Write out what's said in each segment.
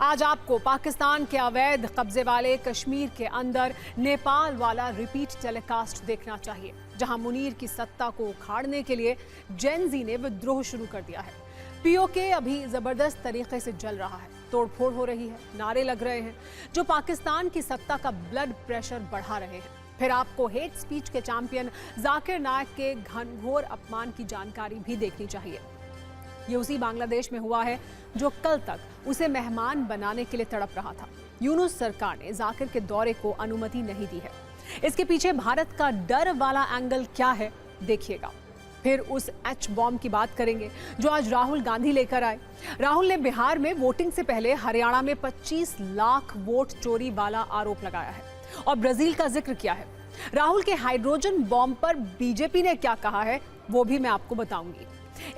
आज आपको पाकिस्तान के अवैध कब्जे वाले कश्मीर के अंदर नेपाल वाला रिपीट टेलीकास्ट देखना चाहिए, जहां मुनीर की सत्ता को उखाड़ने के लिए जेन-जी ने विद्रोह शुरू कर दिया है। पीओके अभी जबरदस्त तरीके से जल रहा है, तोड़फोड़ हो रही है, नारे लग रहे हैं जो पाकिस्तान की सत्ता का ब्लड प्रेशर बढ़ा रहे हैं। फिर आपको हेट स्पीच के चैंपियन जाकिर नायक के घनघोर अपमान की जानकारी भी देखनी चाहिए। ये उसी बांग्लादेश में हुआ है जो कल तक उसे मेहमान बनाने के लिए तड़प रहा था। यूनुस सरकार ने जाकिर के दौरे को अनुमति नहीं दी है। इसके पीछे भारत का डर वाला एंगल क्या है, देखिएगा। फिर उस एच बॉम्ब की बात करेंगे जो आज राहुल गांधी लेकर आए। राहुल ने बिहार में वोटिंग से पहले हरियाणा में 25 लाख वोट चोरी वाला आरोप लगाया है और ब्राजील का जिक्र किया है। राहुल के हाइड्रोजन बॉम्ब पर बीजेपी ने क्या कहा है वो भी मैं आपको बताऊंगी।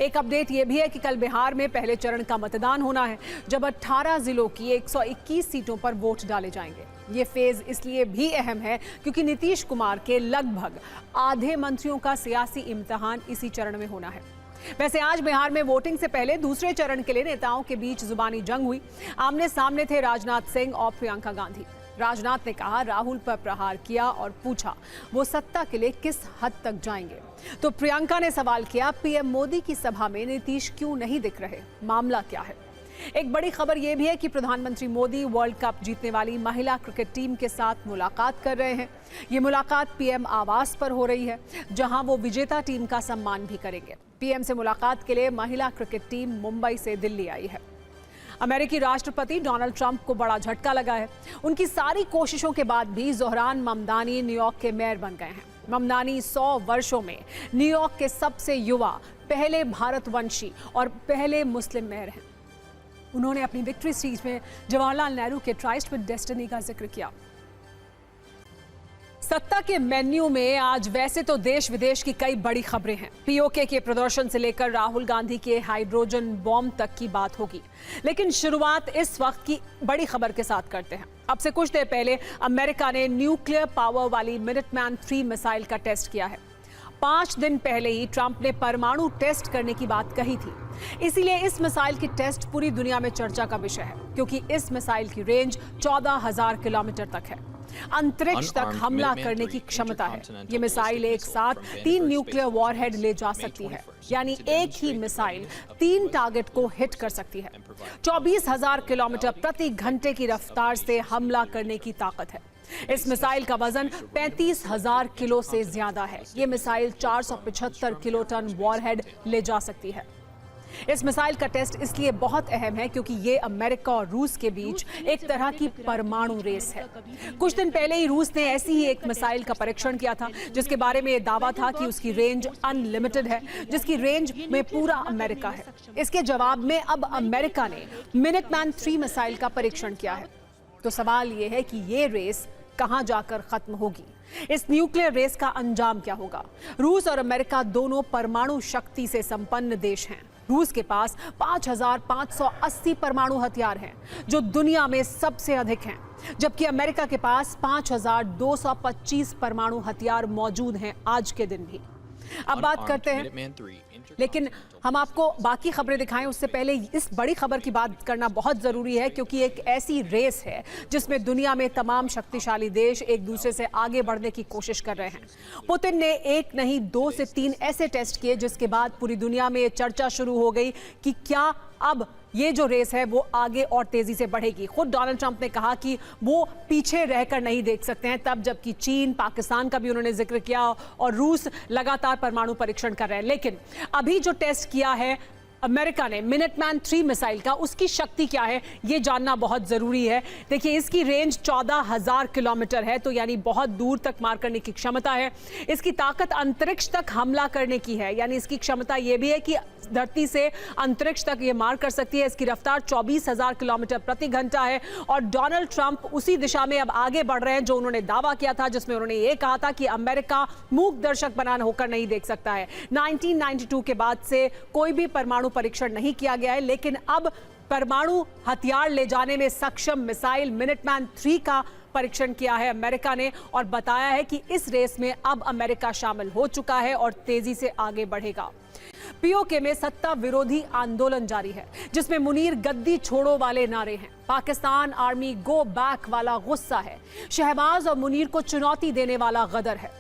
एक अपडेट यह भी है कि कल बिहार में पहले चरण का मतदान होना है, जब 18 जिलों की 121 सीटों पर वोट डाले जाएंगे। ये फेज इसलिए भी अहम है क्योंकि नीतीश कुमार के लगभग आधे मंत्रियों का सियासी इम्तिहान इसी चरण में होना है। वैसे आज बिहार में वोटिंग से पहले दूसरे चरण के लिए नेताओं के बीच जुबानी जंग हुई। आमने सामने थे राजनाथ सिंह और प्रियंका गांधी। राजनाथ ने कहा राहुल पर प्रहार किया और पूछा वो सत्ता के लिए किस हद तक जाएंगे, तो प्रियंका ने सवाल किया पीएम मोदी की सभा में नीतीश क्यों नहीं दिख रहे, मामला क्या है। एक बड़ी खबर यह भी है कि प्रधानमंत्री मोदी वर्ल्ड कप जीतने वाली महिला क्रिकेट टीम के साथ मुलाकात कर रहे हैं। ये मुलाकात पीएम आवास पर हो रही है, जहां वो विजेता टीम का सम्मान भी करेंगे। पीएम से मुलाकात के लिए महिला क्रिकेट टीम मुंबई से दिल्ली आई है। अमेरिकी राष्ट्रपति डोनाल्ड ट्रंप को बड़ा झटका लगा है। उनकी सारी कोशिशों के बाद भी ज़ोहरान ममदानी न्यूयॉर्क के मेयर बन गए हैं। ममदानी 100 वर्षों में न्यूयॉर्क के सबसे युवा, पहले भारतवंशी और पहले मुस्लिम मेयर हैं। उन्होंने अपनी विक्ट्री स्पीच में जवाहरलाल नेहरू के ट्राइस्ट विद डेस्टिनी का जिक्र किया। सत्ता के मेन्यू में आज वैसे तो देश विदेश की कई बड़ी खबरें हैं। पीओके के प्रदर्शन से लेकर राहुल गांधी के हाइड्रोजन बॉम्ब तक की बात होगी, लेकिन शुरुआत इस वक्त की बड़ी खबर के साथ करते हैं। अब से कुछ देर पहले अमेरिका ने न्यूक्लियर पावर वाली मिनटमैन 3 मिसाइल का टेस्ट किया है। 5 दिन पहले ही ट्रंप ने परमाणु टेस्ट करने की बात कही थी। इसीलिए इस मिसाइल की टेस्ट पूरी दुनिया में चर्चा का विषय है, क्योंकि इस मिसाइल की रेंज 14,000 किलोमीटर तक है। अंतरिक्ष तक हमला करने की क्षमता है। ये मिसाइल एक साथ 3 न्यूक्लियर वॉरहेड ले जा सकती है, यानी एक ही मिसाइल 3 टारगेट को हिट कर सकती है। 24,000 किलोमीटर प्रति घंटे की रफ्तार से हमला करने की ताकत है। इस मिसाइल का वजन 35,000 किलो से ज्यादा है। ये मिसाइल 475 किलो टन वॉरहेड ले जा सकती है। इस मिसाइल का टेस्ट इसलिए बहुत अहम है क्योंकि ये अमेरिका और रूस के बीच एक तरह की परमाणु रेस है। कुछ दिन पहले ही रूस ने ऐसी ही एक मिसाइल का परीक्षण किया था, जिसके बारे में ये दावा था कि उसकी रेंज अनलिमिटेड है, जिसकी रेंज में पूरा अमेरिका है। इसके जवाब में अब अमेरिका ने मिनटमैन 3 मिसाइल का परीक्षण किया है। तो सवाल ये है कि ये रेस कहां जाकर खत्म होगी? इस न्यूक्लियर रेस का अंजाम क्या होगा? रूस और अमेरिका दोनों परमाणु शक्ति से संपन्न देश हैं। रूस के पास 5,580 परमाणु हथियार हैं, जो दुनिया में सबसे अधिक हैं, जबकि अमेरिका के पास 5,225 परमाणु हथियार मौजूद हैं आज के दिन भी। अब बात करते हैं, लेकिन हम आपको बाकी खबरें दिखाएं उससे पहले इस बड़ी खबर की बात करना बहुत जरूरी है, क्योंकि एक ऐसी रेस है जिसमें दुनिया में तमाम शक्तिशाली देश एक दूसरे से आगे बढ़ने की कोशिश कर रहे हैं। पुतिन ने 1 नहीं 2 से 3 ऐसे टेस्ट किए, जिसके बाद पूरी दुनिया में ये चर्चा शुरू हो गई कि क्या अब ये जो रेस है वो आगे और तेजी से बढ़ेगी। खुद डोनाल्ड ट्रंप ने कहा कि वो पीछे रहकर नहीं देख सकते हैं, तब जबकि चीन, पाकिस्तान का भी उन्होंने जिक्र किया और रूस लगातार परमाणु परीक्षण कर रहे हैं। लेकिन अभी जो टेस्ट किया है अमेरिका ने मिनटमैन 3 मिसाइल का, उसकी शक्ति क्या है ये जानना बहुत जरूरी है। देखिए, इसकी रेंज 14,000 किलोमीटर है, तो यानी बहुत दूर तक मार करने की क्षमता है। इसकी ताकत अंतरिक्ष तक हमला करने की है, यानी इसकी क्षमता यह भी है कि धरती से अंतरिक्ष तक ये मार कर सकती है। इसकी रफ्तार 24,000 किलोमीटर प्रति घंटा है और डोनाल्ड ट्रंप उसी दिशा में अब आगे बढ़ रहे हैं जो उन्होंने दावा किया था, जिसमें उन्होंने ये कहा था कि अमेरिका मूक दर्शक बना होकर नहीं देख सकता है। 1992 के बाद से कोई भी परमाणु परीक्षण नहीं किया गया है, लेकिन अब परमाणु हथियार ले जाने में सक्षम मिसाइल मिनटमैन 3 का परीक्षण किया है अमेरिका ने और बताया है कि इस रेस में अब अमेरिका शामिल हो चुका है और तेजी से आगे बढ़ेगा। पीओके में सत्ता विरोधी आंदोलन जारी है, जिसमें मुनीर गद्दी छोड़ो वाले नारे हैं, पाकिस्तान आर्मी गो बैक वाला गुस्सा है, शहबाज और मुनीर को चुनौती देने वाला गदर है।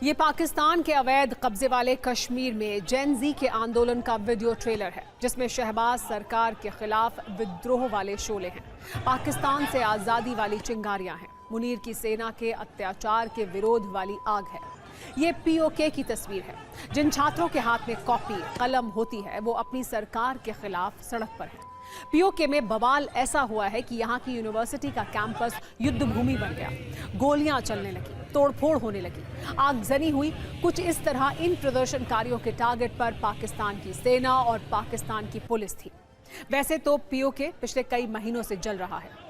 ये पाकिस्तान के अवैध कब्जे वाले कश्मीर में जेन जी के आंदोलन का वीडियो ट्रेलर है, जिसमें शहबाज सरकार के खिलाफ विद्रोह वाले शोले हैं, पाकिस्तान से आज़ादी वाली चिंगारियां हैं, मुनीर की सेना के अत्याचार के विरोध वाली आग है। ये पीओके की तस्वीर है। जिन छात्रों के हाथ में कॉपी कलम होती है वो अपनी सरकार के खिलाफ सड़क पर है। पीओके में बवाल ऐसा हुआ है कि यहाँ की यूनिवर्सिटी का कैंपस युद्ध भूमि बन गया, गोलियां चलने लगी, तोड़फोड़ होने लगी, आगजनी हुई। कुछ इस तरह इन प्रदर्शनकारियों के टारगेट पर पाकिस्तान की सेना और पाकिस्तान की पुलिस थी। वैसे तो पीओके पिछले कई महीनों से जल रहा है।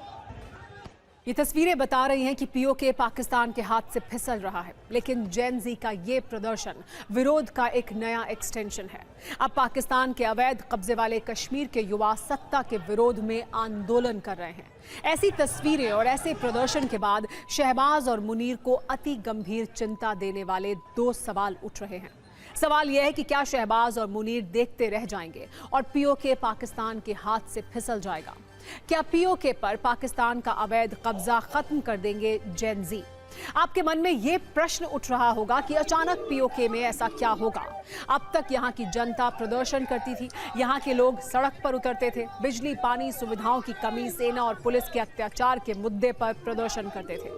ये तस्वीरें बता रही हैं कि पीओके पाकिस्तान के हाथ से फिसल रहा है, लेकिन जेन जी का ये प्रदर्शन विरोध का एक नया एक्सटेंशन है। अब पाकिस्तान के अवैध कब्जे वाले कश्मीर के युवा सत्ता के विरोध में आंदोलन कर रहे हैं। ऐसी तस्वीरें और ऐसे प्रदर्शन के बाद शहबाज और मुनीर को अति गंभीर चिंता देने वाले दो सवाल उठ रहे हैं। सवाल यह है कि क्या शहबाज और मुनीर देखते रह जाएंगे और पीओके पाकिस्तान के हाथ से फिसल जाएगा? क्या पीओके पर पाकिस्तान का अवैध कब्जा खत्म कर देंगे जेन जी? आपके मन में यह प्रश्न उठ रहा होगा कि अचानक पीओके में ऐसा क्या होगा? अब तक यहाँ की जनता प्रदर्शन करती थी, यहाँ के लोग सड़क पर उतरते थे, बिजली पानी सुविधाओं की कमी, सेना और पुलिस के अत्याचार के मुद्दे पर प्रदर्शन करते थे।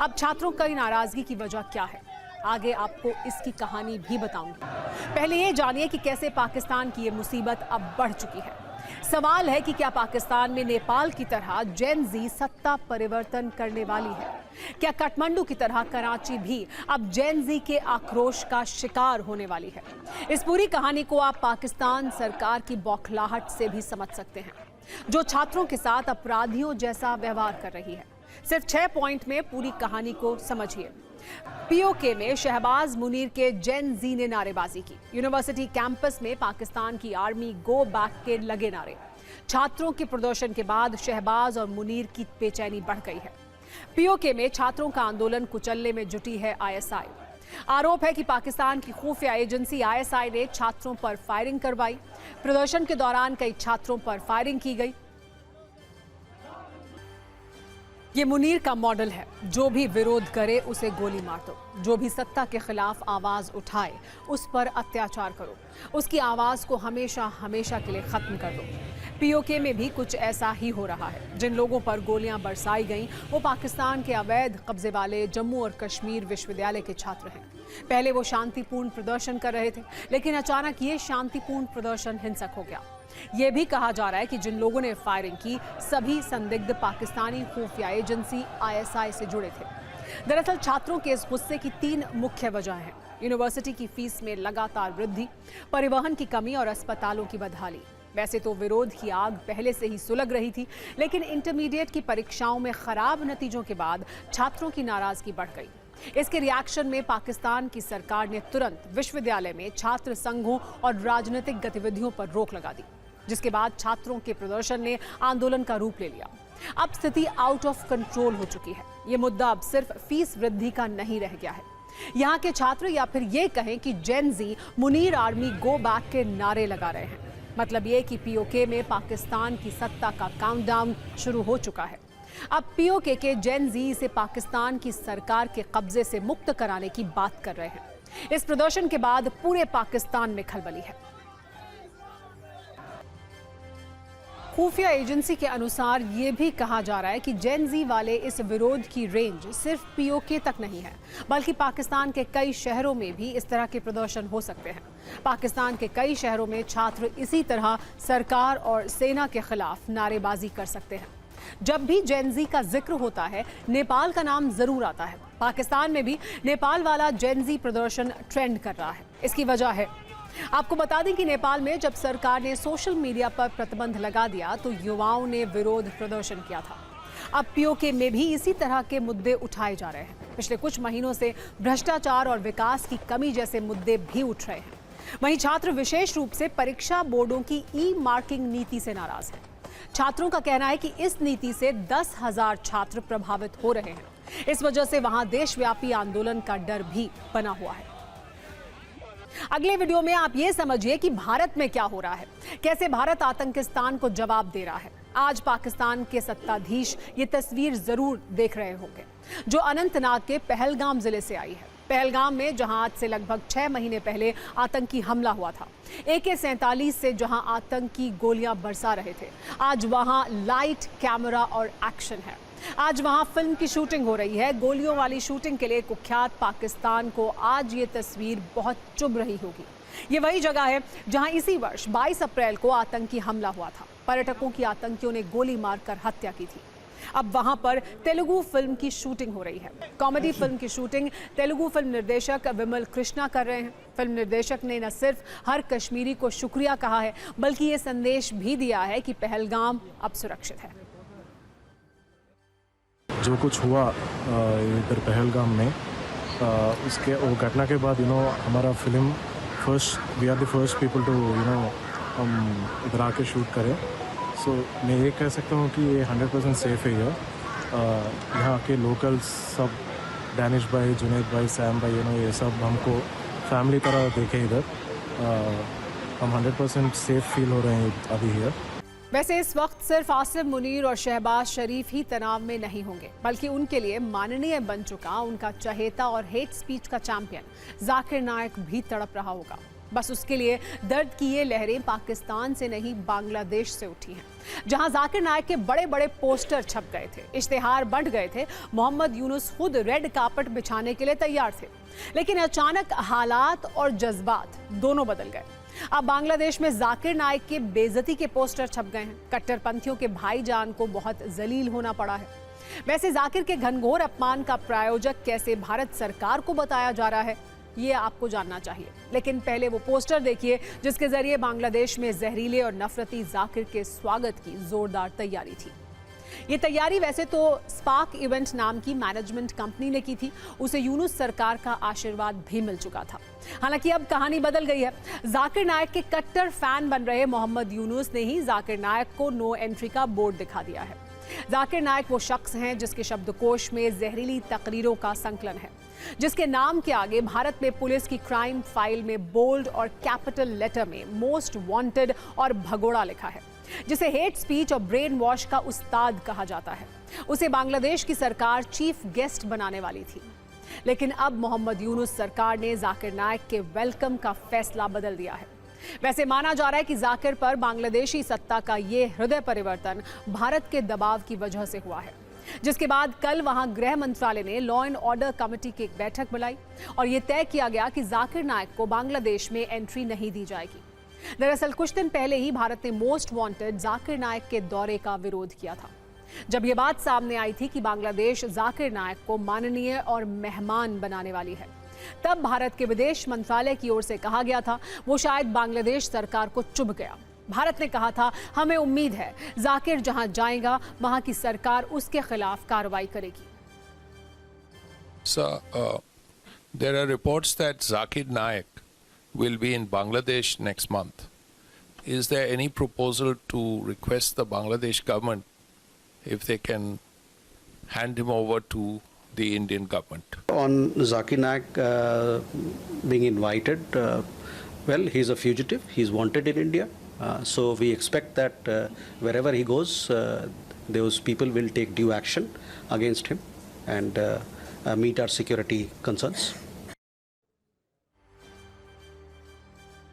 अब छात्रों की नाराजगी की वजह क्या है? आगे आपको इसकी कहानी भी बताऊंगी। पहले ये जानिए कि कैसे पाकिस्तान की ये मुसीबत अब बढ़ चुकी है। सवाल है कि क्या पाकिस्तान में नेपाल की तरह जेन जी सत्ता परिवर्तन करने वाली है? क्या काठमांडू की तरह कराची भी अब जेन जी के आक्रोश का शिकार होने वाली है? इस पूरी कहानी को आप पाकिस्तान सरकार की बौखलाहट से भी समझ सकते हैं, जो छात्रों के साथ अपराधियों जैसा व्यवहार कर रही है। सिर्फ 6 पॉइंट में पूरी कहानी को समझिए। पीओके में शहबाज मुनीर के जेन जी ने नारेबाजी की। यूनिवर्सिटी कैंपस में पाकिस्तान की आर्मी गो बैक के लगे नारे। छात्रों के प्रदर्शन के बाद शहबाज और मुनीर की बेचैनी बढ़ गई है। पीओके में छात्रों का आंदोलन कुचलने में जुटी है आईएसआई। आरोप है कि पाकिस्तान की खुफिया एजेंसी आईएसआई ने छात्रों पर फायरिंग करवाई। प्रदर्शन के दौरान कई छात्रों पर फायरिंग की गई। ये मुनीर का मॉडल है, जो भी विरोध करे उसे गोली मार दो, जो भी सत्ता के खिलाफ आवाज उठाए उस पर अत्याचार करो, उसकी आवाज को हमेशा हमेशा के लिए खत्म कर दो। पीओके में भी कुछ ऐसा ही हो रहा है। जिन लोगों पर गोलियां बरसाई गईं वो पाकिस्तान के अवैध कब्जे वाले जम्मू और कश्मीर विश्वविद्यालय के छात्र हैं। पहले वो शांतिपूर्ण प्रदर्शन कर रहे थे, लेकिन अचानक ये शांतिपूर्ण प्रदर्शन हिंसक हो गया। ये भी कहा जा रहा है कि जिन लोगों ने फायरिंग की सभी संदिग्ध पाकिस्तानी खुफिया एजेंसी आईएसआई से जुड़े थे। दरअसल छात्रों के इस गुस्से की 3 मुख्य वजह हैं: यूनिवर्सिटी की फीस में लगातार वृद्धि, परिवहन की कमी और अस्पतालों की बदहाली। वैसे तो विरोध की आग पहले से ही सुलग रही थी, लेकिन इंटरमीडिएट की परीक्षाओं में खराब नतीजों के बाद छात्रों की नाराजगी बढ़ गई। इसके रिएक्शन में पाकिस्तान की सरकार ने तुरंत विश्वविद्यालय में छात्र संघों और राजनीतिक गतिविधियों पर रोक लगा दी, जिसके बाद छात्रों के प्रदर्शन ने आंदोलन का रूप ले लिया। अब स्थिति आउट ऑफ कंट्रोल हो चुकी है। ये मुद्दा अब सिर्फ फीस वृद्धि का नहीं रह गया है। यहाँ के छात्र या फिर ये कहें कि जेन जी मुनीर आर्मी गो बैक के नारे लगा रहे हैं। मतलब ये कि पीओके में पाकिस्तान की सत्ता का काउंटडाउन शुरू हो चुका है। अब पीओके के जेन जी से पाकिस्तान की सरकार के कब्जे से मुक्त कराने की बात कर रहे हैं। इस प्रदर्शन के बाद पूरे पाकिस्तान में खलबली है। खुफिया एजेंसी के अनुसार ये भी कहा जा रहा है कि जेन जी वाले इस विरोध की रेंज सिर्फ पीओके तक नहीं है, बल्कि पाकिस्तान के कई शहरों में भी इस तरह के प्रदर्शन हो सकते हैं। पाकिस्तान के कई शहरों में छात्र इसी तरह सरकार और सेना के खिलाफ नारेबाजी कर सकते हैं। जब भी जेनजी का जिक्र होता है नेपाल का नाम जरूर आता है। पाकिस्तान में भी नेपाल वाला जेनजी प्रदर्शन ट्रेंड कर रहा है। इसकी वजह है, आपको बता दें कि नेपाल में जब सरकार ने सोशल मीडिया पर प्रतिबंध लगा दिया तो युवाओं ने विरोध प्रदर्शन किया था। अब पीओके में भी इसी तरह के मुद्दे उठाए जा रहे हैं। पिछले कुछ महीनों से भ्रष्टाचार और विकास की कमी जैसे मुद्दे भी उठ रहे हैं। वहीं छात्र विशेष रूप से परीक्षा बोर्डों की ई मार्किंग नीति से नाराज हैं। छात्रों का कहना है कि इस नीति से 10,000 छात्र प्रभावित हो रहे हैं। इस वजह से वहां देशव्यापी आंदोलन का डर भी बना हुआ है। अगले वीडियो में आप ये समझिए कि भारत में क्या हो रहा है, कैसे भारत आतंकिस्तान को जवाब दे रहा है। आज पाकिस्तान के सत्ताधीश ये तस्वीर जरूर देख रहे होंगे जो अनंतनाग के पहलगाम जिले से आई है। पहलगाम में जहां आज से लगभग 6 महीने पहले आतंकी हमला हुआ था, AK-47 से जहां आतंकी गोलियां बरसा रहे थे, आज वहां लाइट, कैमरा और एक्शन है। आज वहां फिल्म की शूटिंग हो रही है। गोलियों वाली शूटिंग के लिए कुख्यात पाकिस्तान को आज ये तस्वीर बहुत चुभ रही होगी। ये वही जगह है जहां इसी वर्ष 22 अप्रैल को आतंकी हमला हुआ था। पर्यटकों की आतंकियों ने गोली मारकर हत्या की थी। अब वहां पर तेलुगु फिल्म की शूटिंग हो रही है। कॉमेडी फिल्म की शूटिंग तेलुगु फिल्म निर्देशक विमल कृष्णा कर रहे हैं। फिल्म निर्देशक ने न सिर्फ हर कश्मीरी को शुक्रिया कहा है, बल्कि ये संदेश भी दिया है कि पहलगाम अब सुरक्षित है। जो कुछ हुआ इधर पहलगाम में, उसके वो घटना के बाद हमारा film we are the first people to हम इधर आके शूट करें। सो मैं ये कह सकता हूँ कि ये 100% सेफ़ है। यहाँ के लोकल्स सब, डैनिश भाई, जुनैद भाई, सैम भाई, ये सब हमको फैमिली तरह देखे इधर। हम 100% सेफ़ फील हो रहे हैं अभी हियर। वैसे इस वक्त सिर्फ आसिफ मुनीर और शहबाज शरीफ ही तनाव में नहीं होंगे, बल्कि उनके लिए माननीय बन चुका उनका चहेता और हेट स्पीच का चैंपियन जाकिर नायक भी तड़प रहा होगा। बस उसके लिए दर्द की ये लहरें पाकिस्तान से नहीं, बांग्लादेश से उठी हैं, जहां जाकिर नायक के बड़े बड़े पोस्टर छप गए थे, इश्तेहार बंट गए थे। मोहम्मद यूनुस खुद रेड कार्पेट बिछाने के लिए तैयार थे, लेकिन अचानक हालात और जज्बात दोनों बदल गए। अब बांग्लादेश में जाकिर नायक के बेइज्जती के पोस्टर छप गए हैं। कट्टरपंथियों के भाईजान को बहुत जलील होना पड़ा है। वैसे जाकिर के घनघोर अपमान का प्रायोजक कैसे भारत सरकार को बताया जा रहा है, ये आपको जानना चाहिए। लेकिन पहले वो पोस्टर देखिए जिसके जरिए बांग्लादेश में जहरीले और नफरती जाकिर के स्वागत की जोरदार तैयारी थी। ये तैयारी वैसे तो स्पार्क इवेंट नाम की मैनेजमेंट कंपनी ने की थी। उसे यूनुस सरकार का आशीर्वाद भी मिल चुका था। हालांकि अब कहानी बदल गई है। जाकिर नायक के कट्टर फैन बन रहे मोहम्मद यूनुस ने ही जाकिर नायक को नो एंट्री का बोर्ड दिखा दिया है। जाकिर नायक वो शख्स हैं जिसके शब्दकोश में जहरीली तकरीरों का संकलन है, जिसके नाम के आगे भारत में पुलिस की क्राइम फाइल में बोल्ड और कैपिटल लेटर में मोस्ट वांटेड और भगोड़ा लिखा है, जिसे हेट स्पीच और ब्रेन वॉश का उस्ताद कहा जाता है। उसे बांग्लादेश की सरकार चीफ गेस्ट बनाने वाली थी, लेकिन अब मोहम्मद यूनुस सरकार ने जाकिर नायक के वेलकम का फैसला बदल दिया है। वैसे माना जा रहा है कि जाकिर पर बांग्लादेशी सत्ता का ये हृदय परिवर्तन भारत के दबाव की वजह से हुआ है, जिसके बाद कल वहां गृह मंत्रालय ने लॉ एंड ऑर्डर कमेटी की एक बैठक बुलाई और ये तय किया गया कि जाकिर नायक को बांग्लादेश में एंट्री नहीं दी जाएगी। दरअसल कुछ दिन पहले ही भारत ने मोस्ट वांटेड जाकिर नायक के दौरे का विरोध किया था, जब ये बात सामने आई थी कि बांग्लादेश जाकिर नायक को माननीय और मेहमान बनाने वाली है। तब भारत के विदेश मंत्रालय की ओर से कहा गया था वो शायद बांग्लादेश सरकार को चुभ गया। भारत ने कहा था हमें उम्मीद है जाकिर जहां जाएगा वहां की सरकार उसके खिलाफ कार्रवाई करेगी। So, there are reports that Zakir Naik will be in Bangladesh next month. Is there any proposal to request the Bangladesh government if they can hand him over to the Indian government? On Zakir Naik being invited, well, he's a fugitive. He's wanted in India. So we expect that wherever he goes, those people will take due action against him and meet our security concerns.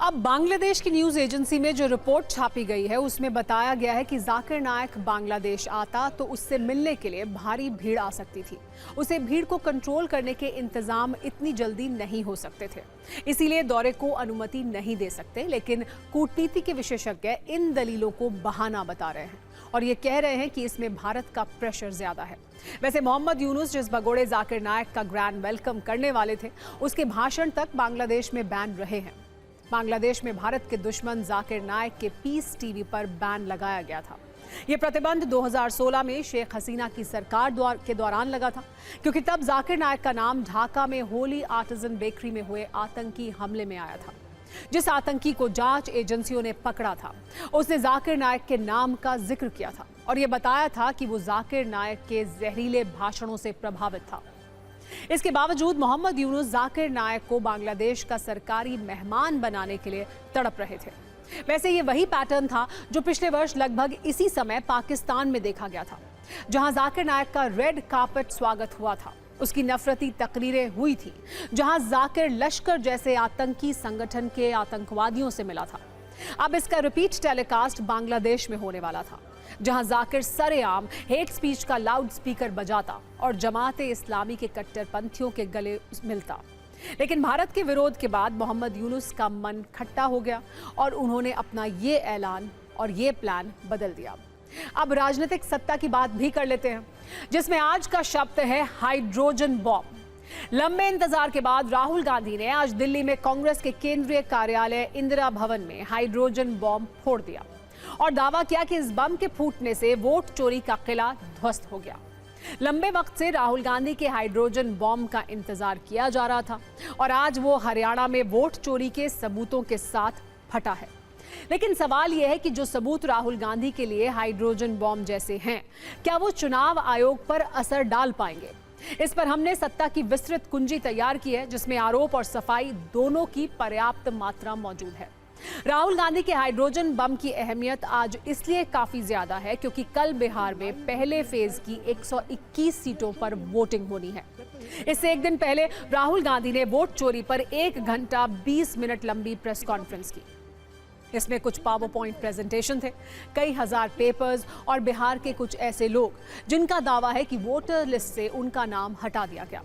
अब बांग्लादेश की news agency में जो report छापी गई है उसमें बताया गया है कि जाकिर नायक बांग्लादेश आता तो उससे मिलने के लिए भारी भीड़ आ सकती थी। उसे भीड़ को कंट्रोल करने के इंतजाम इतनी जल्दी नहीं हो सकते थे, इसीलिए दौरे को अनुमति नहीं दे सकते। लेकिन कूटनीति के विशेषज्ञ इन दलीलों को बहाना बता रहे हैं और ये कह रहे हैं कि इसमें भारत का प्रेशर ज्यादा है। वैसे मोहम्मद यूनुस जिस भगोड़े जाकिर नायक का ग्रैंड वेलकम करने वाले थे, उसके भाषण तक बांग्लादेश में बैन रहे हैं। बांग्लादेश में भारत के दुश्मन जाकिर नायक के पीस टीवी पर बैन लगाया गया था। यह प्रतिबंध 2016 में शेख हसीना की सरकार के दौरान लगा था, क्योंकि तब जाकिर नायक का नाम ढाका में होली आर्टिजन बेकरी में हुए आतंकी हमले में आया था। जिस आतंकी को जांच एजेंसियों ने पकड़ा था, उसने जाकिर नायक के नाम का जिक्र किया था और यह बताया था कि वो जाकिर नायक के जहरीले भाषणों से प्रभावित था। इसके बावजूद मोहम्मद यूनुस जाकिर नायक को बांग्लादेश का सरकारी मेहमान बनाने के लिए तड़प रहे थे। वैसे ये वही पैटर्न था जो पिछले वर्ष लगभग इसी समय पाकिस्तान में देखा गया था, जहां जाकिर नायक का रेड कार्पेट स्वागत हुआ था। उसकी नफरती तकरीरें हुई थी, जहां जाकिर लश्कर जैसे आतंकी संगठन के आतंकवादियों से मिला था। अब इसका रिपीट टेलीकास्ट बांग्लादेश में होने वाला था, जहां जाकिर सरेआम हेट स्पीच का लाउड स्पीकर बजाता और जमाते इस्लामी के कट्टरपंथियों के गले मिलता। लेकिन भारत के विरोध के बाद मोहम्मद यूनुस का मन खट्टा हो गया और उन्होंने अपना ये ऐलान और ये प्लान बदल दिया। अब राजनीतिक सत्ता की बात भी कर लेते हैं, जिसमें आज का शब्द है हाइड्रोजन बॉम्ब। लंबे इंतजार के बाद राहुल गांधी ने आज दिल्ली में कांग्रेस के केंद्रीय कार्यालय इंदिरा भवन में हाइड्रोजन बॉम्ब फोड़ दिया और दावा किया कि इस बम के फूटने से वोट चोरी का किला ध्वस्त हो गया। लंबे वक्त से राहुल गांधी के हाइड्रोजन बॉम्ब का इंतजार किया जा रहा था और आज वो हरियाणा में वोट चोरी के सबूतों के साथ फटा है। लेकिन सवाल यह है कि जो सबूत राहुल गांधी के लिए हाइड्रोजन बॉम्ब जैसे हैं, क्या वो चुनाव आयोग पर असर डाल पाएंगे? इस पर हमने सत्ता की विस्तृत कुंजी तैयार की है, जिसमें आरोप और सफाई दोनों की पर्याप्त मात्रा मौजूद है। राहुल गांधी के हाइड्रोजन बम की अहमियत आज इसलिए काफी ज्यादा है क्योंकि कल बिहार में पहले फेज की 121 सीटों पर वोटिंग होनी है। इससे एक दिन पहले राहुल गांधी ने वोट चोरी पर 1 घंटा 20 मिनट लंबी प्रेस कॉन्फ्रेंस की। इसमें कुछ पावर पॉइंट प्रेजेंटेशन थे, कई हजार पेपर्स और बिहार के कुछ ऐसे लोग जिनका दावा है कि वोटर लिस्ट से उनका नाम हटा दिया गया।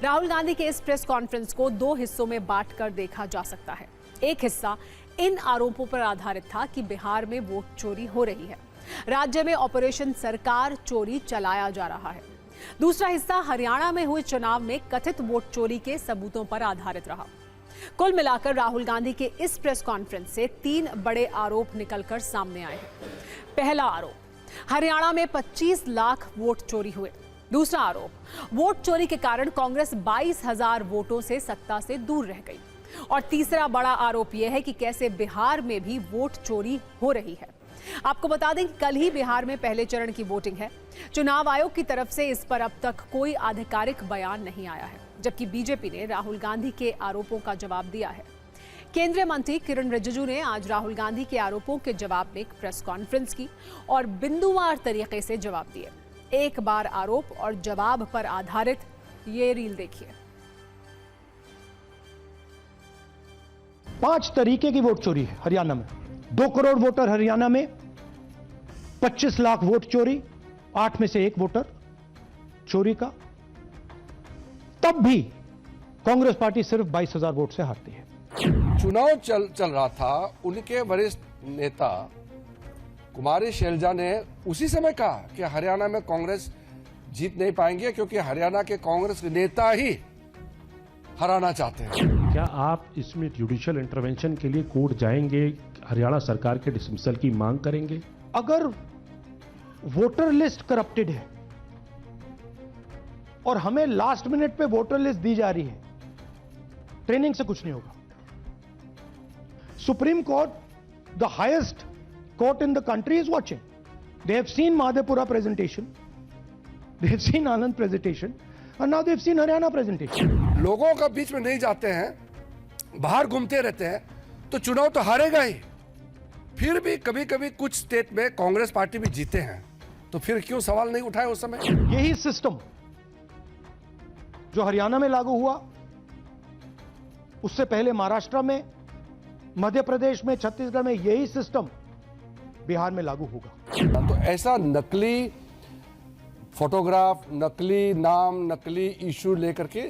राहुल गांधी के इस प्रेस कॉन्फ्रेंस को 2 हिस्सों में बांटकर देखा जा सकता है। एक हिस्सा इन आरोपों पर आधारित था कि बिहार में वोट चोरी हो रही है, राज्य में ऑपरेशन सरकार चोरी चलाया जा रहा है। दूसरा हिस्सा हरियाणा में हुए चुनाव में कथित वोट चोरी के सबूतों पर आधारित रहा। कुल मिलाकर राहुल गांधी के इस प्रेस कॉन्फ्रेंस से 3 बड़े आरोप निकलकर सामने आए हैं। पहला आरोप, हरियाणा में 25 लाख वोट चोरी हुए। दूसरा आरोप, वोट चोरी के कारण कांग्रेस 22,000 वोटों से सत्ता से दूर रह गई। और तीसरा बड़ा आरोप यह है कि कैसे बिहार में भी वोट चोरी हो रही है। आपको बता दें कि कल ही बिहार में पहले चरण की वोटिंग है। चुनाव आयोग की तरफ से इस पर अब तक कोई आधिकारिक बयान नहीं आया है, जबकि बीजेपी ने राहुल गांधी के आरोपों का जवाब दिया है। केंद्रीय मंत्री किरण रिजिजू ने आज राहुल गांधी के आरोपों के जवाब में एक प्रेस कॉन्फ्रेंस की और बिंदुवार तरीके से जवाब दिए। एक बार आरोप और जवाब पर आधारित ये रील देखिए। 5 तरीके की वोट चोरी है हरियाणा में। 2 करोड़ वोटर हरियाणा में, 25 लाख वोट चोरी, 8 में से 1 वोटर चोरी का। तब भी कांग्रेस पार्टी सिर्फ 22,000 वोट से हारती है। चुनाव चल रहा था, उनके वरिष्ठ नेता कुमारी शैलजा ने उसी समय कहा कि हरियाणा में कांग्रेस जीत नहीं पाएंगे क्योंकि हरियाणा के कांग्रेस नेता ही हराना चाहते हैं। क्या आप इसमें जुडिशियल इंटरवेंशन के लिए कोर्ट जाएंगे, हरियाणा सरकार के डिसमिसल की मांग करेंगे? अगर वोटर लिस्ट करप्टेड है और हमें लास्ट मिनट पे वोटर लिस्ट दी जा रही है, ट्रेनिंग से कुछ नहीं होगा। Supreme court, the highest court in the country, is watching. They have seen Madhepura presentation, they have seen Anand presentation, and now they've seen Haryana presentation. लोगों का बीच में नहीं जाते हैं, बाहर घूमते रहते हैं, तो चुनाव तो हारेगा ही। फिर भी कभी कभी कुछ स्टेट में कांग्रेस पार्टी भी जीते हैं, तो फिर क्यों सवाल नहीं उठाए उस समय? यही सिस्टम जो हरियाणा में लागू हुआ, उससे पहले महाराष्ट्र में, मध्य प्रदेश में, छत्तीसगढ़ में यही सिस्टम बिहार में लागू होगा। तो ऐसा नकली फोटोग्राफ, नकली नाम, नकली इशू लेकर के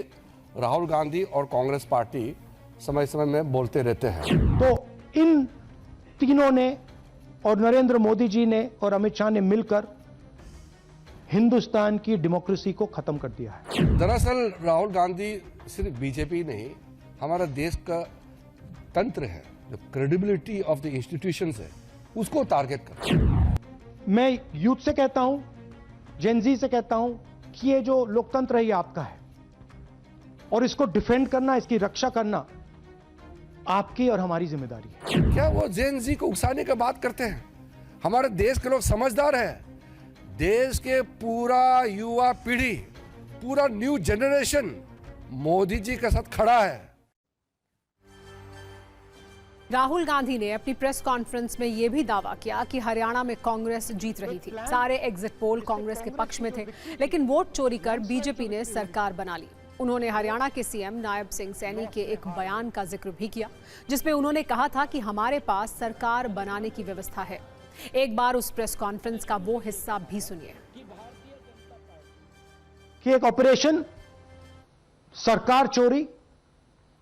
राहुल गांधी और कांग्रेस पार्टी समय समय में बोलते रहते हैं। तो इन तीनों ने और नरेंद्र मोदी जी ने और अमित शाह ने मिलकर हिंदुस्तान की डेमोक्रेसी को खत्म कर दिया है। दरअसल राहुल गांधी सिर्फ बीजेपी नहीं, हमारा देश का तंत्र है, जो क्रेडिबिलिटी ऑफ द इंस्टीट्यूशंस है, उसको टारगेट करते हैं। मैं यूथ से कहता हूं, जेनजी से कहता हूं कि ये जो लोकतंत्र है ये आपका है और इसको डिफेंड करना, इसकी रक्षा करना आपकी और हमारी जिम्मेदारी है। क्या वो जेन जी को उकसाने की बात करते हैं? हमारे देश के लोग समझदार हैं। देश के पूरा युवा पीढ़ी, पूरा न्यू जनरेशन मोदी जी के साथ खड़ा है। राहुल गांधी ने अपनी प्रेस कॉन्फ्रेंस में यह भी दावा किया कि हरियाणा में कांग्रेस जीत रही थी। सारे एग्जिट पोल कांग्रेस के पक्ष में थे, लेकिन वोट चोरी कर बीजेपी ने सरकार बना ली। उन्होंने हरियाणा के सीएम नायब सिंह सैनी के एक बयान का जिक्र भी किया, जिसमें उन्होंने कहा था कि हमारे पास सरकार बनाने की व्यवस्था है। एक बार उस प्रेस कॉन्फ्रेंस का वो हिस्सा भी सुनिए। कि एक ऑपरेशन सरकार चोरी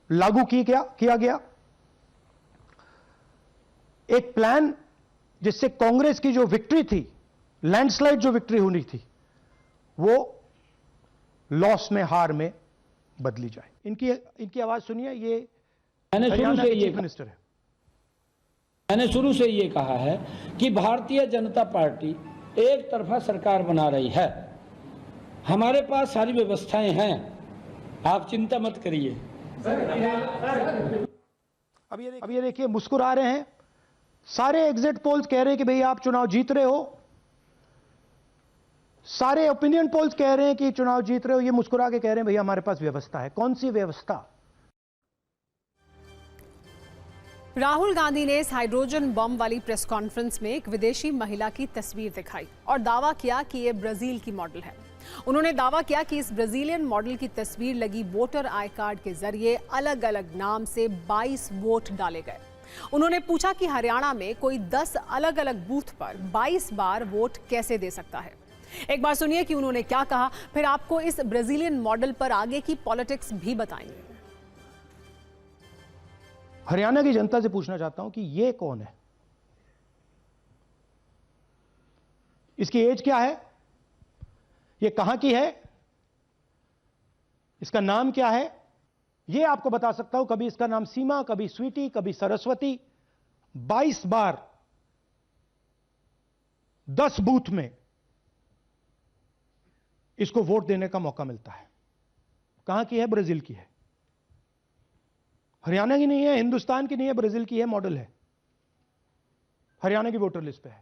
लागू किया गया, एक प्लान जिससे कांग्रेस की जो विक्ट्री थी, लैंडस्लाइड जो विक्ट्री होनी थी, वो लॉस में, हार में बदली जाए। इनकी आवाज सुनिए। ये मैंने शुरू से ये चीफ मिनिस्टर है। मैंने शुरू से ये कहा है कि भारतीय जनता पार्टी एक तरफा सरकार बना रही है। हमारे पास सारी व्यवस्थाएं हैं, आप चिंता मत करिए। अब ये देखिए, मुस्कुरा रहे हैं। सारे एग्जिट पोल्स कह रहे हैं कि भाई आप चुनाव जीत रहे हो, सारे ओपिनियन पोल्स कह रहे हैं कि चुनाव जीत रहे हो। ये मुस्कुरा के कह रहे हैं भैया हमारे पास व्यवस्था है। कौन सी व्यवस्था? राहुल गांधी ने इस हाइड्रोजन बम वाली प्रेस कॉन्फ्रेंस में एक विदेशी महिला की तस्वीर दिखाई और दावा किया कि यह ब्राजील की मॉडल है। उन्होंने दावा किया कि इस ब्राजीलियन मॉडल की तस्वीर लगी वोटर आई कार्ड के जरिए अलग अलग नाम से 22 वोट डाले गए। उन्होंने पूछा कि हरियाणा में कोई 10 अलग अलग बूथ पर 22 बार वोट कैसे दे सकता है। एक बार सुनिए कि उन्होंने क्या कहा, फिर आपको इस ब्राजीलियन मॉडल पर आगे की पॉलिटिक्स भी बताएंगे। हरियाणा की जनता से पूछना चाहता हूं कि ये कौन है, इसकी एज क्या है, ये कहां की है, इसका नाम क्या है, ये आपको बता सकता हूं। कभी इसका नाम सीमा, कभी स्वीटी, कभी सरस्वती। 22 बार 10 बूथ में इसको वोट देने का मौका मिलता है। कहां की है? ब्राजील की है। हरियाणा की नहीं है, हिंदुस्तान की नहीं है, ब्राजील की है, मॉडल है। हरियाणा की वोटर लिस्ट पे है।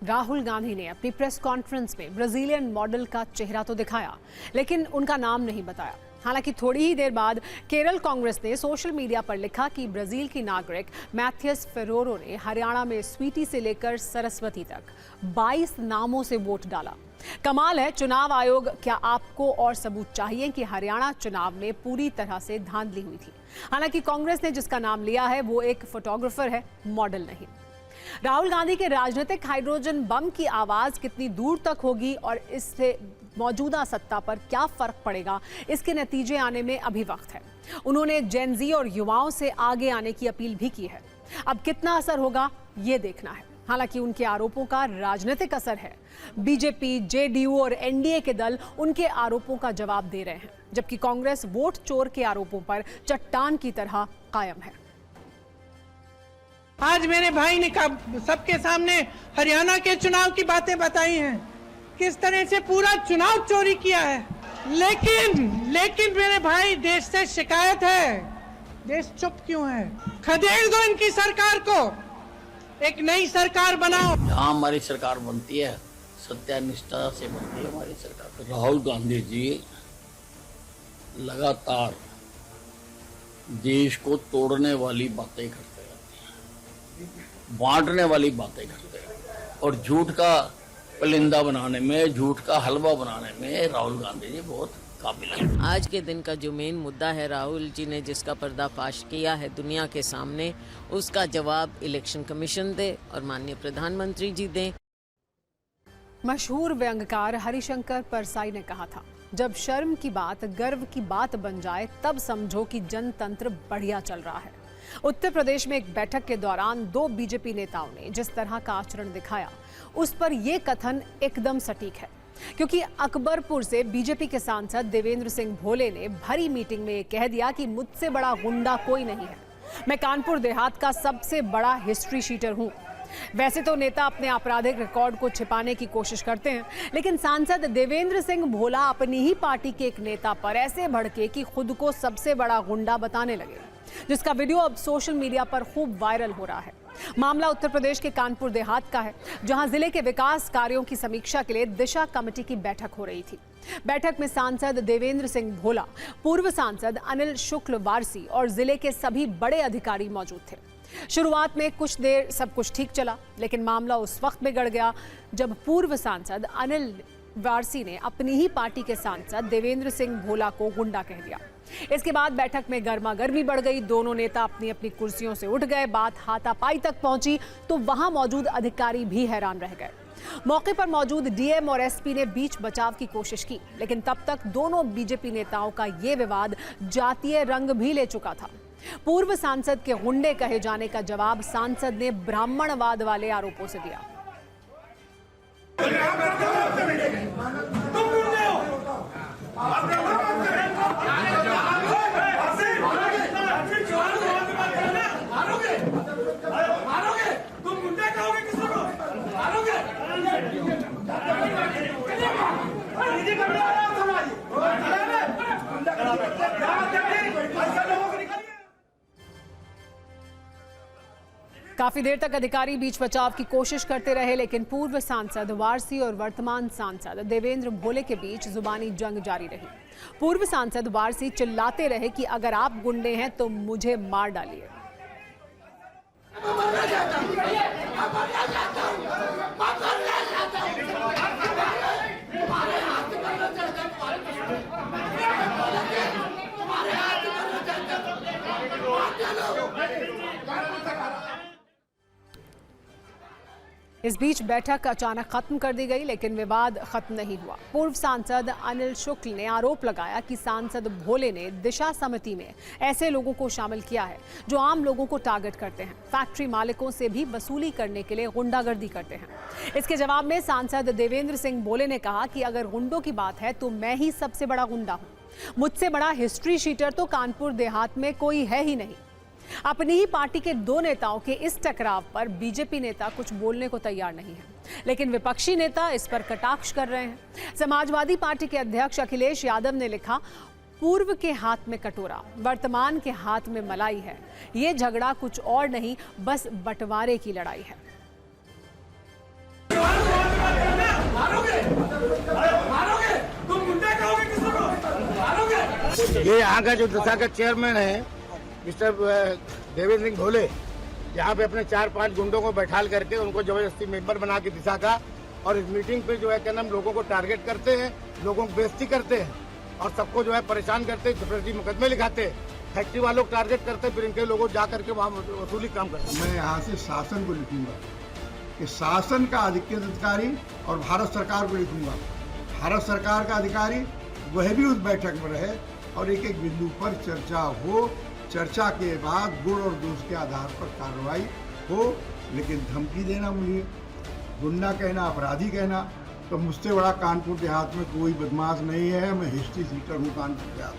राहुल गांधी ने अपनी प्रेस कॉन्फ्रेंस में ब्राजीलियन मॉडल का चेहरा तो दिखाया, लेकिन उनका नाम नहीं बताया। हालांकि थोड़ी ही देर बाद केरल कांग्रेस ने सोशल मीडिया पर लिखा कि ब्राजील की नागरिक मैथियस फेरोरो ने हरियाणा में स्वीटी से लेकर सरस्वती तक 22 नामों से वोट डाला। कमाल है, चुनाव आयोग, क्या आपको और सबूत चाहिए कि हरियाणा चुनाव में पूरी तरह से धांधली हुई थी। हालांकि कांग्रेस ने जिसका नाम लिया है वो एक फोटोग्राफर है, मॉडल नहीं। राहुल गांधी के राजनीतिक हाइड्रोजन बम की आवाज कितनी दूर तक होगी और इससे मौजूदा सत्ता पर क्या फर्क पड़ेगा, इसके नतीजे आने में अभी वक्त है। उन्होंने जेन जी और युवाओं से आगे आने की अपील भी की है। अब कितना असर होगा ये देखना है। हालांकि उनके आरोपों का राजनीतिक असर है। बीजेपी, जेडीयू और एनडीए के दल उनके आरोपों का जवाब दे रहे हैं, जबकि कांग्रेस वोट चोर के आरोपों पर चट्टान की तरह कायम है। आज मेरे भाई ने सबके सामने हरियाणा के चुनाव की बातें बताई हैं, किस तरह से पूरा चुनाव चोरी किया है। लेकिन मेरे भाई, देश से शिकायत है, देश चुप क्यों है? खदेड़ दो इनकी सरकार को, एक नई सरकार बनाओ। जहाँ हमारी सरकार बनती है, सत्यानिष्ठा से बनती है हमारी सरकार। राहुल गांधी जी लगातार देश को तोड़ने वाली बातें करते हैं, बांटने वाली बातें करते हैं और झूठ का पलिंदा बनाने में, झूठ का हलवा बनाने में राहुल गांधी जी बहुत काबिल है। आज के दिन का जो मेन मुद्दा है, राहुल जी ने जिसका पर्दाफाश किया है दुनिया के सामने, उसका जवाब इलेक्शन कमीशन दे और माननीय प्रधानमंत्री जी दें। मशहूर व्यंग्यकार हरिशंकर परसाई ने कहा था, जब शर्म की बात गर्व की बात बन जाए तब समझो कि जनतंत्र बढ़िया चल रहा है। उत्तर प्रदेश में एक बैठक के दौरान 2 बीजेपी नेताओं ने जिस तरह का आचरण दिखाया, उस पर यह कथन एकदम सटीक है, क्योंकि अकबरपुर से बीजेपी के सांसद देवेंद्र सिंह भोले ने भरी मीटिंग में कह दिया कि मुझसे बड़ा गुंडा कोई नहीं है, मैं कानपुर देहात का सबसे बड़ा हिस्ट्री शीटर हूं। वैसे तो नेता अपने आपराधिक रिकॉर्ड को छिपाने की कोशिश करते हैं, लेकिन सांसद देवेंद्र सिंह भोला अपनी ही पार्टी के एक नेता पर ऐसे भड़के कि खुद को सबसे बड़ा गुंडा बताने लगे, जिसका वीडियो अब सोशल मीडिया पर खूब वायरल हो रहा है। मामला उत्तर प्रदेश के कानपुर देहात का है, जहां जिले के विकास कार्यों की समीक्षा के लिए दिशा कमेटी की बैठक हो रही थी। बैठक में सांसद देवेंद्र सिंह भोला, पूर्व सांसद अनिल शुक्ल वारसी और जिले के सभी बड़े अधिकारी मौजूद थे। शुरुआत में कुछ देर सब कुछ ठीक चला, लेकिन मामला उस वक्त बिगड़ गया जब पूर्व सांसद अनिल वारसी ने अपनी ही पार्टी के सांसद देवेंद्र सिंह भोला को गुंडा कह दिया। इसके बाद बैठक में गर्मागर्मी बढ़ गई, दोनों नेता अपनी अपनी कुर्सियों से उठ गए, बात हाथापाई तक पहुंची तो वहां मौजूद अधिकारी भी हैरान रह गए। मौके पर मौजूद डीएम और एसपी ने बीच बचाव की कोशिश की, लेकिन तब तक दोनों बीजेपी नेताओं का ये विवाद जातीय रंग भी ले चुका था। पूर्व सांसद के गुंडे कहे जाने का जवाब सांसद ने ब्राह्मणवाद वाले आरोपों से दिया। काफी देर तक अधिकारी बीच बचाव की कोशिश करते रहे, लेकिन पूर्व सांसद वारसी और वर्तमान सांसद देवेंद्र भोले के बीच जुबानी जंग जारी रही। पूर्व सांसद वारसी चिल्लाते रहे कि अगर आप गुंडे हैं तो मुझे मार डालिए। इस बीच बैठक अचानक खत्म कर दी गई, लेकिन विवाद खत्म नहीं हुआ। पूर्व सांसद अनिल शुक्ल ने आरोप लगाया कि सांसद भोले ने दिशा समिति में ऐसे लोगों को शामिल किया है जो आम लोगों को टारगेट करते हैं, फैक्ट्री मालिकों से भी वसूली करने के लिए गुंडागर्दी करते हैं। इसके जवाब में सांसद देवेंद्र सिंह भोले ने कहा कि अगर गुंडों की बात है तो मैं ही सबसे बड़ा गुंडा हूं, मुझसे बड़ा हिस्ट्री शीटर तो कानपुर देहात में कोई है ही नहीं। अपनी ही पार्टी के 2 नेताओं के इस टकराव पर बीजेपी नेता कुछ बोलने को तैयार नहीं है, लेकिन विपक्षी नेता इस पर कटाक्ष कर रहे हैं। समाजवादी पार्टी के अध्यक्ष अखिलेश यादव ने लिखा, पूर्व के हाथ में कटोरा, वर्तमान के हाथ में मलाई है। ये झगड़ा कुछ और नहीं, बस बंटवारे की लड़ाई है। ये यहाँ का जो दशा का चेयरमैन है मिस्टर देवेंद्र सिंह भोले, यहाँ पे अपने 4-5 गुंडों को बैठाल करके उनको जबरदस्ती मेंबर बना के दिशा का, और इस मीटिंग पे जो है क्या नाम लोगों को टारगेट करते हैं, लोगों को बेइज्जती करते हैं और सबको जो है परेशान करते हैं, जबरदस्ती मुकदमे लिखाते हैं, फैक्ट्री वालों को टारगेट करते हैं, फिर इनके लोगों जा करके वहाँ वसूली काम करते हैं। मैं यहाँ से शासन को लिखूंगा कि शासन का अधिकारी और भारत सरकार को लिखूंगा, भारत सरकार का अधिकारी वह भी उस बैठक में रहे और एक एक बिंदु पर चर्चा हो, चर्चा के बाद गुण और दोष के आधार पर कार्रवाई हो। लेकिन धमकी देना, मुझे गुंडा कहना, अपराधी कहना, तो मुझसे बड़ा कानपुर देहात में कोई बदमाश नहीं है। मैं हिस्ट्री शीटर हूँ कानपुर देहात।